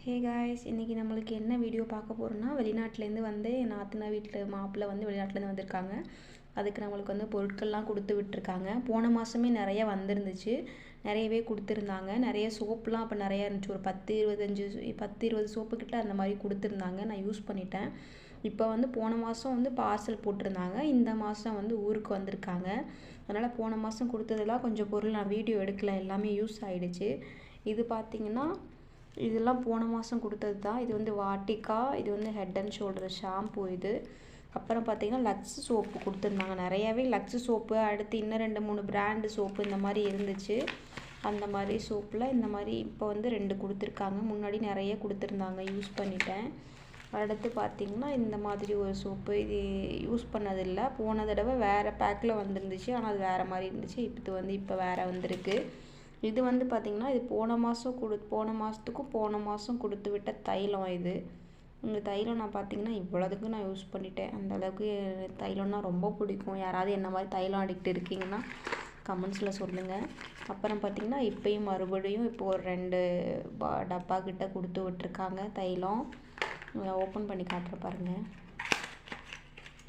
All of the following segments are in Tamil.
ஹே காய்ஸ், இன்றைக்கி நம்மளுக்கு என்ன வீடியோ பார்க்க போகிறோன்னா, வெளிநாட்டிலேருந்து வந்து என் நாத்தனா வீட்டில் மாப்பிள்ளை வந்து வெளிநாட்டிலேருந்து வந்திருக்காங்க. அதுக்கு நம்மளுக்கு வந்து பொருட்கள்லாம் கொடுத்து விட்டுருக்காங்க. போன மாதமே நிறைய வந்திருந்துச்சு, நிறையவே கொடுத்துருந்தாங்க. நிறைய சோப்புலாம் அப்போ நிறையா இருந்துச்சு. ஒரு 10-20 சோப்புக்கிட்ட அந்த மாதிரி கொடுத்துருந்தாங்க. நான் யூஸ் பண்ணிட்டேன். இப்போ வந்து போன மாதம் வந்து பார்சல் போட்டிருந்தாங்க. இந்த மாதம் வந்து ஊருக்கு வந்திருக்காங்க. அதனால் போன மாதம் கொடுத்ததெல்லாம் கொஞ்சம் பொருள் நான் வீடியோ எடுக்கல, எல்லாமே யூஸ் ஆகிடுச்சு. இது பார்த்திங்கன்னா இதெல்லாம் போன மாதம் கொடுத்தது தான். இது வந்து வாட்டிகா, இது வந்து ஹெட் அண்ட் ஷோல்டர் ஷாம்பு. இது அப்புறம் பார்த்திங்கன்னா லக்ஸ் சோப்பு கொடுத்துருந்தாங்க. நிறையாவே லக்ஸ் சோப்பு, அடுத்து இன்னும் 2-3 பிராண்டு சோப்பு இந்த மாதிரி இருந்துச்சு. அந்த மாதிரி சோப்பில் இந்த மாதிரி இப்போ வந்து 2 கொடுத்துருக்காங்க. முன்னாடி நிறைய கொடுத்துருந்தாங்க, யூஸ் பண்ணிட்டேன். அடுத்து பார்த்திங்கன்னா இந்த மாதிரி ஒரு சோப்பு, இது யூஸ் பண்ணதில்லை. போன தடவை வேறு பேக்கில் வந்துருந்துச்சு, ஆனால் அது வேறு மாதிரி இருந்துச்சு. இப்போ வேறு வந்திருக்கு. இது வந்து பார்த்திங்கன்னா இது போன மாதம் கொடுத்து விட்ட தைலம். இது இந்த தைலம் நான் பார்த்திங்கன்னா இவ்வளோதுக்கு நான் யூஸ் பண்ணிட்டேன். அந்தளவுக்கு தைலம்னா ரொம்ப பிடிக்கும். யாராவது என்ன மாதிரி தைலம் அடிக்ட் இருக்கீங்கன்னா கமெண்ட்ஸில் சொல்லுங்கள். அப்புறம் பார்த்திங்கன்னா இப்போயும் மறுபடியும் இப்போ ஒரு 2 டப்பா கிட்ட கொடுத்து விட்டுருக்காங்க தைலம். ஓப்பன் பண்ணி காட்டுற பாருங்கள்.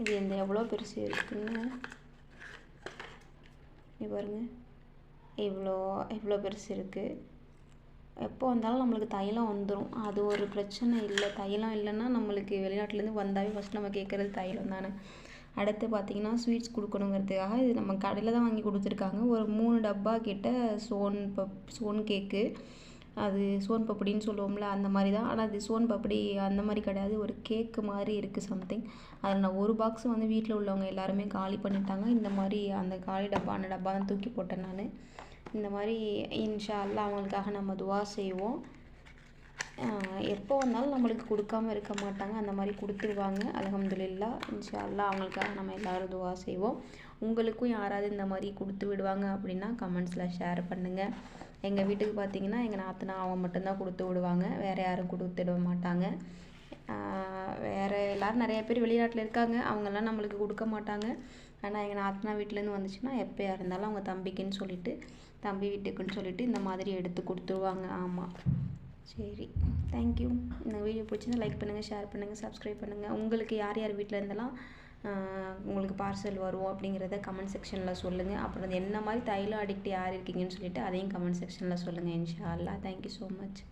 இது எவ்வளோ பெருசு இருக்குன்னு பாருங்க. இவ்வளோ பெருசு இருக்குது. எப்போ வந்தாலும் நம்மளுக்கு தைலம் வந்துடும், அது ஒரு பிரச்சனை இல்லை. தைலம் இல்லைன்னா நம்மளுக்கு வெளிநாட்டிலேருந்து வந்தாவே ஃபஸ்ட் நம்ம கேட்குறது தைலம் தானே. அடுத்து பார்த்திங்கன்னா ஸ்வீட்ஸ் கொடுக்கணுங்கிறதுக்காக இது நம்ம கடையில் தான் வாங்கி கொடுத்துருக்காங்க. ஒரு 3 டப்பா கிட்ட சோன் கேக்கு, அது சோன் பப்படின்னு சொல்லுவோம்ல, அந்த மாதிரி தான். ஆனால் அது சோன் பப்படி அந்த மாதிரி கிடையாது, ஒரு கேக்கு மாதிரி இருக்குது சம்திங். அதில் நான் ஒரு பாக்ஸ் வந்து வீட்டில் உள்ளவங்க எல்லாருமே காலி பண்ணிட்டாங்க. இந்த மாதிரி அந்த காலி டப்பா அந்த டப்பா தான் தூக்கி போட்டேன் நான். இந்த மாதிரி இன்ஷா அல்லாஹ் அவங்களுக்காக நம்ம துவா செய்வோம். எப்போ வந்தாலும் நம்மளுக்கு கொடுக்காம இருக்க மாட்டாங்க, அந்த மாதிரி கொடுத்துருவாங்க. அல்ஹம்துலில்லாஹ். இன்ஷா அல்லாஹ் அவங்களுக்காக நம்ம எல்லோரும் துவா செய்வோம். உங்களுக்கும் யாராவது இந்த மாதிரி கொடுத்து விடுவாங்க அப்படின்னா கமெண்ட்ஸில் ஷேர் பண்ணுங்கள். எங்கள் வீட்டுக்கு பார்த்திங்கன்னா எங்கள் நாத்தனா அவங்க மட்டும்தான் கொடுத்து விடுவாங்க, வேறு யாரும் கொடுத்துட மாட்டாங்க. வேறு எல்லோரும் நிறைய பேர் வெளிநாட்டில் இருக்காங்க, அவங்கெல்லாம் நம்மளுக்கு கொடுக்க மாட்டாங்க. ஆனால் எங்கள் நாத்தனா வீட்டிலேருந்து வந்துச்சுன்னா எப்போயா இருந்தாலும் அவங்க தம்பி வீட்டுக்குன்னு சொல்லிட்டு இந்த மாதிரி எடுத்து கொடுத்துருவாங்க. ஆமாம், சரி, தேங்க்யூ. இந்த வீடியோ பிடிச்சிருந்தா லைக் பண்ணுங்கள், ஷேர் பண்ணுங்கள், சப்ஸ்கிரைப் பண்ணுங்கள். உங்களுக்கு யார் வீட்டில் இருந்தெல்லாம் உங்களுக்கு பார்சல் வரும் அப்படிங்கிறத கமெண்ட் செக்ஷனில் சொல்லுங்கள். அப்புறம் என்ன மாதிரி தைலம் அடிக்ட் யார் இருக்கீங்கன்னு சொல்லிவிட்டு அதையும் கமெண்ட் செக்ஷனில் சொல்லுங்கள். இன்ஷா அல்லாஹ். Thank you so much.